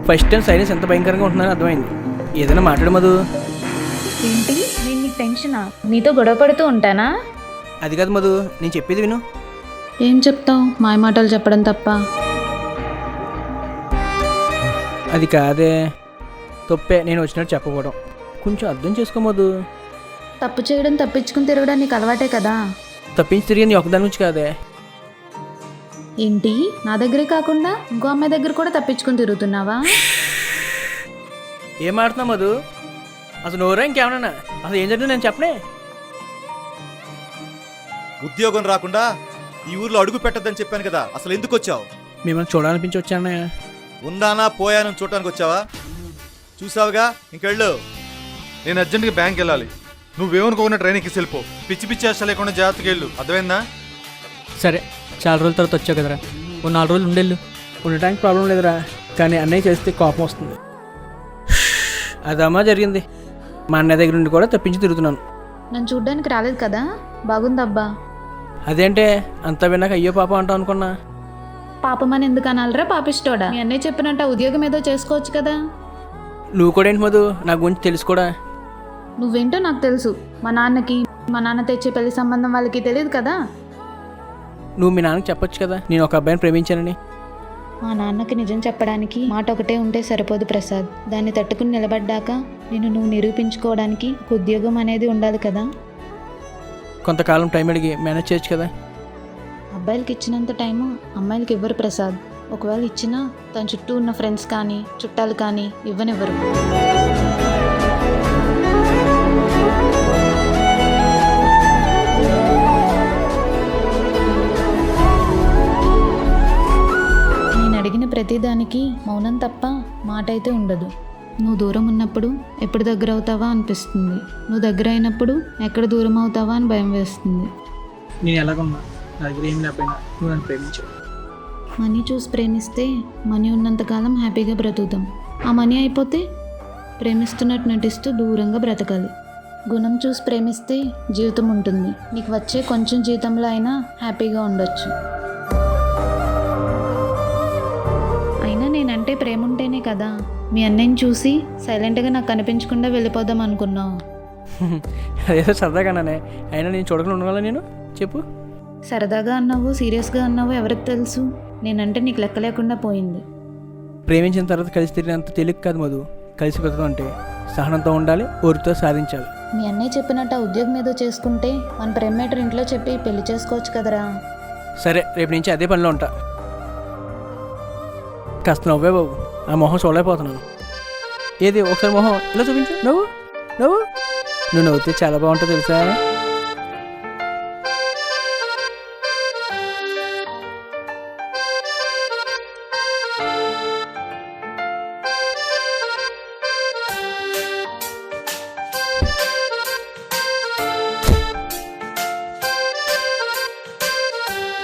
First time silence ఎంత భయంకరంగా ఉంటుందని అర్థమైంది. ఏదైనా మాట్లాడు మధు. ఏంటి నేను నీకు టెన్షనా? నీతో గొడవ పడుతూ ఉంటానా? అది కాదు మధు, నేను చెప్పేది విను. ఏం చెప్తావు? మాయమాటలు చెప్పడం తప్ప. అది కాదే, తప్పే నేను వచ్చినట్టు చెప్పకూడదు. కొంచెం అర్థం చేసుకోమోదు. తప్పు చేయడం తప్పించుకుని తిరగడం నీకు అలవాటే కదా. తప్పించి తిరిగింది ఒకదాని నుంచి కాదే. ఏంటి నా దగ్గరే కాకుండా ఇంకో అమ్మాయి దగ్గర కూడా తప్పించుకుని తిరుగుతున్నావా? ఏం ఆడుతున్నావు మధు? అసలు నోరా ఇంకేమన్నా? అసలు ఏం జరిగింది నేను చెప్పనే. ఉద్యోగం రాకుండా ఈ ఊర్లో అడుగు పెట్టద్దని చెప్పాను కదా, అసలు ఎందుకు వచ్చావు? మిమ్మల్ని చూడాలనిపించి వచ్చానే. ఉందానా పోయానని చూడటానికి వచ్చావా? చూసావుగా, ఇంకెళ్ళు. నేను అర్జెంట్గా బ్యాంక్ వెళ్ళాలి. నువ్వేమనుకోకుండా ట్రైన్కి వెళ్ళిపో. పిచ్చి పిచ్చి అసలు లేకుండా జాగ్రత్తగా వెళ్ళు, అర్థమైందా? సరే, చాలా రోజుల తర్వాత వచ్చావు కదరా, ఓ 4 రోజులు ఉండేళ్ళు. ఉండటానికి ప్రాబ్లం లేదురా, కానీ అన్నయ్య చేస్తే కోపం వస్తుంది. అదమ్మా జరిగింది. మా అన్నయ్య దగ్గర నుండి కూడా తప్పించి తిరుగుతున్నాను. నన్ను చూడ్డానికి రాలేదు కదా, బాగుందబ్బా. అదేంటే అంతా విన్నాక అయ్యో పాపం అంటావు అనుకున్నా. పాపమని ఎందుకు అనాలరా పాపిస్తోడా? మీ అన్నయ్య చెప్పినట్టు ఉద్యోగం ఏదో చేసుకోవచ్చు కదా. నువ్వు కూడా ఏంటి మధు, నా గురించి తెలుసు కూడా. నువ్వేంటో నాకు తెలుసు. మా నాన్న తెచ్చే పెళ్లి సంబంధం వాళ్ళకి తెలియదు కదా. నువ్వు మీ నాన్నకి చెప్పొచ్చు కదా నేను ఒక అబ్బాయిని ప్రేమించానని. మా నాన్నకి నిజం చెప్పడానికి మాట ఒకటే ఉంటే సరిపోదు ప్రసాద్. దాన్ని తట్టుకుని నిలబడ్డాక నువ్వు నిరూపించుకోవడానికి ఒక ఉద్యోగం అనేది ఉండాలి కదా. కొంతకాలం టైం అడిగి మేనేజ్ చేయొచ్చు కదా. అబ్బాయిలకి ఇచ్చినంత టైము అమ్మాయిలకి ఇవ్వరు ప్రసాద్. ఒకవేళ ఇచ్చినా తన చుట్టూ ఉన్న ఫ్రెండ్స్ కానీ చుట్టాలు కానీ ఇవ్వనివ్వరు. నేను అడిగిన ప్రతిదానికి మౌనం తప్ప మాట అయితే ఉండదు. నువ్వు దూరం ఉన్నప్పుడు ఎప్పుడు దగ్గర అవుతావా అనిపిస్తుంది. నువ్వు దగ్గర అయినప్పుడు ఎక్కడ దూరం అవుతావా అని భయం వేస్తుంది. నేను ఎలాగున్నా నా దగ్గర ఏమి లేకపోయినా నువ్వు నన్ను ప్రేమించావు. మనీ చూసి ప్రేమిస్తే మనీ ఉన్నంతకాలం హ్యాపీగా బ్రతుకుతాం. ఆ మనీ అయిపోతే ప్రేమిస్తున్నట్టు నటిస్తూ దూరంగా బ్రతకాలి. గుణం చూసి ప్రేమిస్తే జీవితం ఉంటుంది. నీకు వచ్చే కొంచెం జీతంలో అయినా హ్యాపీగా ఉండొచ్చు. అయినా నేనంటే ప్రేమ ఉంటేనే కదా మీ అన్నయ్యని చూసి సైలెంట్గా నాకు కనిపించకుండా వెళ్ళిపోదాం అనుకున్నావు. అదేదో సరదాగానే, అయినా నేను చూడకుండా ఉండగల నేను చెప్పు. సరదాగా అన్నావు సీరియస్గా అన్నావు ఎవరికి తెలుసు. నేనంటే నీకు లెక్క లేకుండా పోయింది. ప్రేమించిన తర్వాత కలిసి తిరిగినంత తేలిక కాదు మధు. కలిసి బ్రతకడం అంటే సహనంతో ఉండాలి, ఓర్పుతో సాధించాలి. మీ అన్నయ్య చెప్పినట్టు ఆ ఉద్యోగం ఏదో చేసుకుంటే మన ప్రేమ మ్యాటర్ ఇంట్లో చెప్పి పెళ్లి చేసుకోవచ్చు కదరా. సరే, రేపు నుంచి అదే పనిలో ఉంటా. కాస్త నవ్వే బాబు, ఆ మొహం చూడలేకపోతున్నాను. ఏది ఒకసారి మొహం ఇలా చూపించు. నువ్వు నువ్వు నవ్వుతే చాలా బాగుంటుంది తెలుసా.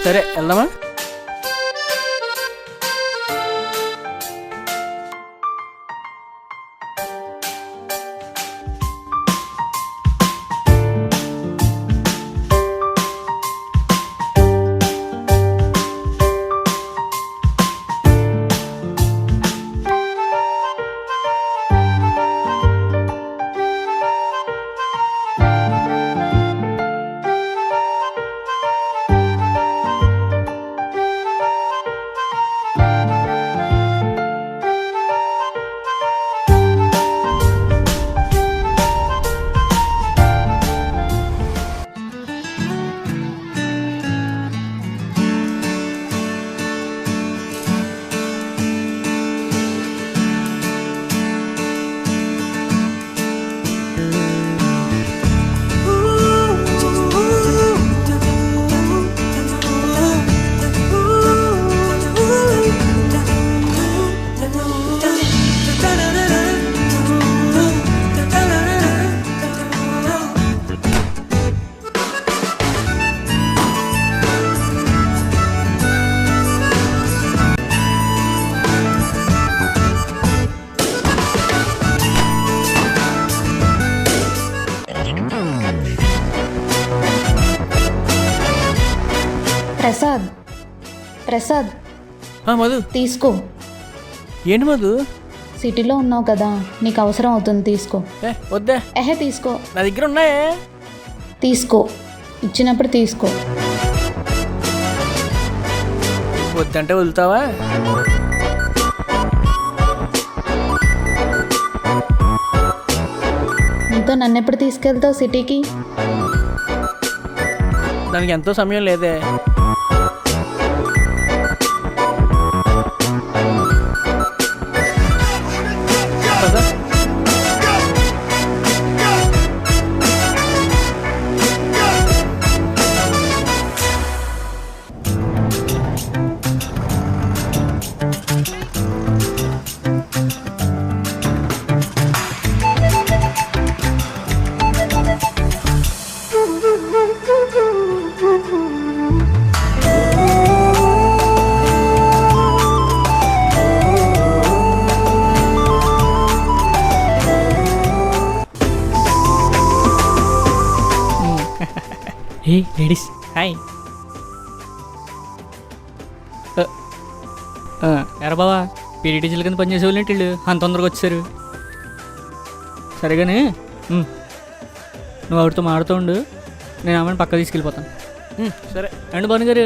సరే వెళ్దామా? ప్రసాద్ మధు తీసుకో. ఏంటి మధు? సిటీలో ఉన్నావు కదా, నీకు అవసరం అవుతుంది, తీసుకో. వద్దే, ఎహే తీసుకో. నా దగ్గర ఉన్నాయే. తీసుకో, ఇచ్చినప్పుడు తీసుకో. వద్దంటే వదులుతావా? నీతో నన్నెప్పుడు తీసుకెళ్తావు సిటీకి? దానికి ఎంతో సమయం లేదే. పద. హే లేడీస్ హాయ్. ఎరా బావా, పీడీ టీచర్ల కింద పనిచేసే వాళ్ళు వీళ్ళు అంత తొందరగా వచ్చారు. సరేగానే నువ్వు ఆవిడతో మాడుతూ ఉండు, నేను ఆమెను పక్క తీసుకెళ్ళిపోతాను. సరే. అండి భాను గారు,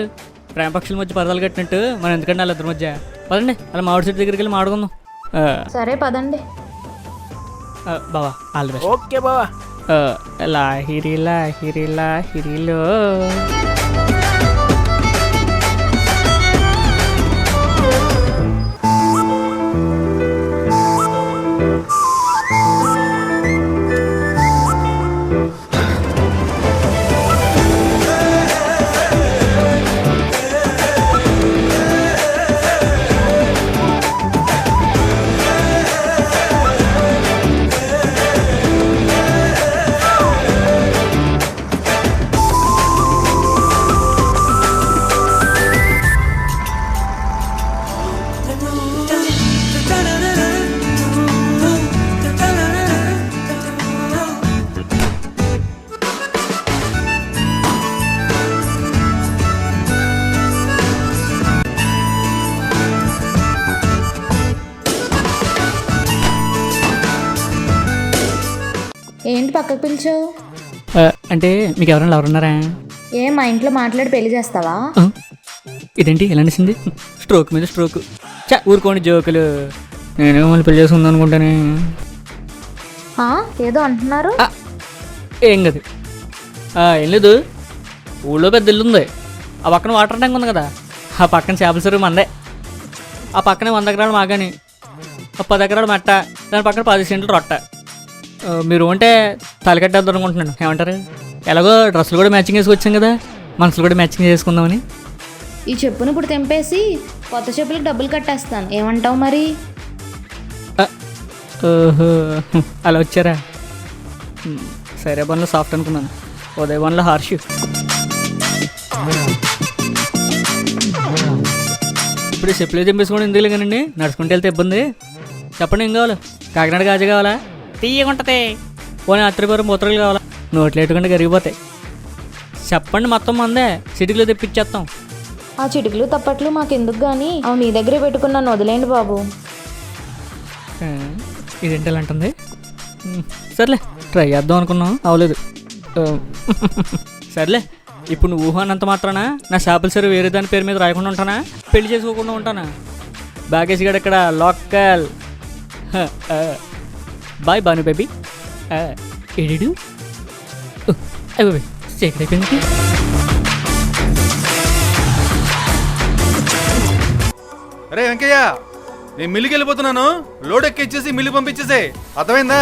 ప్రేమ పక్షుల మధ్య పరదాలు కట్టినట్టు మనం ఎందుకంటే వాళ్ళిద్దరి మధ్య పదండి, అలా మామిడి చెట్టు దగ్గరికి వెళ్ళి మాడుకుందాం. సరే పదండి. బావా ఆల్ ది బెస్ట్. ఓకే బావా. లాహిరి లాహిరి లాహిరిలో ఏంటి పక్కకు పిలిచావు? అంటే మీకు ఎవరైనా ఎవరున్నారా? మా ఇంట్లో మాట్లాడి పెళ్లి చేస్తావా? ఇదేంటి ఎలా అనిసింది? స్ట్రోక్ మీద స్ట్రోక్. ఊరుకోండి జోకులు. నేను మళ్ళీ పెళ్లి చేసుకుందాం అనుకుంటానే. ఏదో అంటున్నారు. ఏం కాదు, ఏం లేదు. ఊళ్ళో పెద్ద ఇల్లు ఉంది, ఆ పక్కన వాటర్ ట్యాంక్ ఉంది కదా, ఆ పక్కన చేపల చెరువు మందే, ఆ పక్కనే 100 ఎకరాలు మాగాని, 10 ఎకరాలు మట్ట, దాని పక్కన 10 సెంట్లు రొట్ట. మీరు అంటే తలకట్టేద్దాం అనుకుంటున్నాను, ఏమంటారు? ఎలాగో డ్రెస్సులు కూడా మ్యాచింగ్ వేసుకొచ్చాం కదా, మనసులు కూడా మ్యాచింగ్ చేసుకుందామని. ఈ చెప్పును ఇప్పుడు తెంపేసి కొత్త చెప్పులకు డబ్బులు కట్టేస్తాను, ఏమంటావు మరి? ఓహో అలా వచ్చారా? సరే పనులు సాఫ్ట్ అనుకున్నాను, ఉదయ పనులు హార్ష్. ఇప్పుడు చెప్పులు తెంపేసుకోండి ఎందుకు కానండి, నడుచుకుంటూ వెళ్తే ఇబ్బంది. చెప్పండి ఏం కావాలి? కాకినాడ గాజు కావాలా? తీయగుంటది. పోనీ అత్తిరిపూరం మూత్రలు కావాలా? నోట్లు ఎట్టుకుంటే కరిగిపోతాయి. చెప్పండి, మొత్తం మందే, సిటీలో తెప్పించేస్తాం. ఆ చిటికలు తప్పట్లు మాకెందుకు కానీ అవి మీ దగ్గరే పెట్టుకున్నాను, వదిలేండి బాబు. ఇదేంటి ఎలా అంటుంది? సర్లే ట్రై చేద్దాం అనుకున్నాం, అవలేదు. సర్లే, ఇప్పుడు నువ్వు ఊహ అన్నంత మాత్రాన నా చేపల సరే వేరే దాని పేరు మీద రాయకుండా ఉంటానా? పెళ్లి చేసుకోకుండా ఉంటానా? బాగేసి గడ ఇక్కడ లోకల్. బాయ్ బాను బేబీ. ఎడిడు అయ్యి చీకటి అయిపోయింది. అరే వెంకయ్య, నేను మిల్లుకి వెళ్ళిపోతున్నాను, లోడ్ ఎక్కిచ్చేసి మిల్లు పంపించేసే, అర్థమైందా?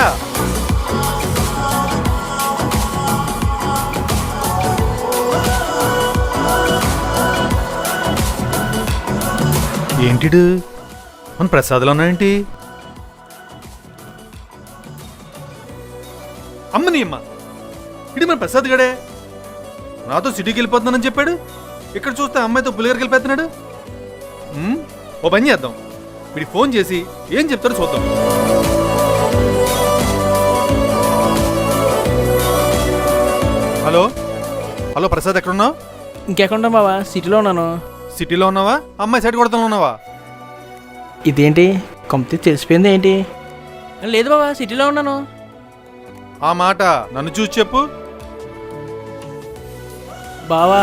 ఏంటిడు మన ప్రసాద్లో ఉన్నాయేంటి? అమ్మని అమ్మ, ఇది మన ప్రసాద్ గడే నాతో సిటీకి వెళ్ళిపోతున్నానని చెప్పాడు, ఇక్కడ చూస్తే అమ్మాయితో పులిగరికి వెళ్ళిపోతున్నాడు. ఓ పని చేద్దాం, వీడికి ఫోన్ చేసి ఏం చెప్తారో చూద్దాం. హలో హలో ప్రసాద్, ఎక్కడున్నావు? ఇంకెక్కడ బావా? సిటీలో ఉన్నాను. సిటీలో ఉన్నావా? అమ్మాయి సైడ్ కొడతాను ఉన్నావా? ఇదేంటి కొంత తెలిసిపోయింది ఏంటి? లేదు బాబా, సిటీలో ఉన్నాను. ఆ మాట నన్ను చూసి చెప్పు. బావా